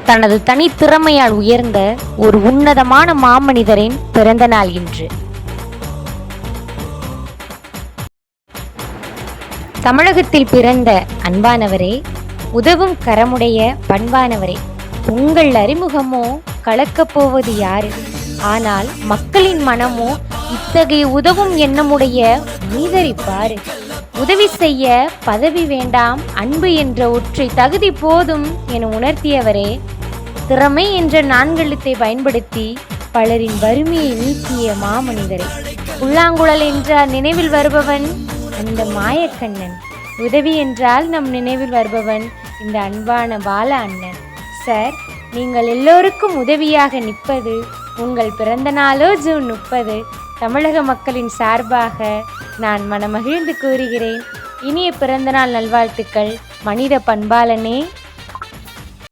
தனது தனித்திறமையால் உயர்ந்த ஒரு உன்னதமான மாமனிதரின் பிறந்த நாள் இன்று. தமிழகத்தில் பிறந்த அன்பானவரே, உதவும் கரமுடைய பண்பானவரே, உங்கள் அறிமுகமோ கலக்கப் போவது யாரு? ஆனால் மக்களின் மனமோ இத்தகைய உதவும் எண்ணமுடைய மனிதரை பாரு. உதவி செய்ய பதவி வேண்டாம், அன்பு என்ற ஒற்றை தகுதி போதும் என உணர்த்தியவரே, திறமை என்ற நான்கெழுத்தை பயன்படுத்தி பலரின் வறுமையை நீக்கிய மாமனிதரே, புல்லாங்குழல் என்றால் நினைவில் வருபவன் அந்த மாயக்கண்ணன், உதவி என்றால் நம் நினைவில் வருபவன் இந்த அன்பான பால அண்ணன். சார், நீங்கள் எல்லோருக்கும் உதவியாக நிற்பது உங்கள் பிறந்த நாளோ ஜூன் 30. தமிழக மக்களின் சார்பாக நான் மனமகிழ்ந்து கூறுகிறேன். இனிய பிறந்தநாள் நல்வாழ்த்துக்கள் மனித பண்பாளனே.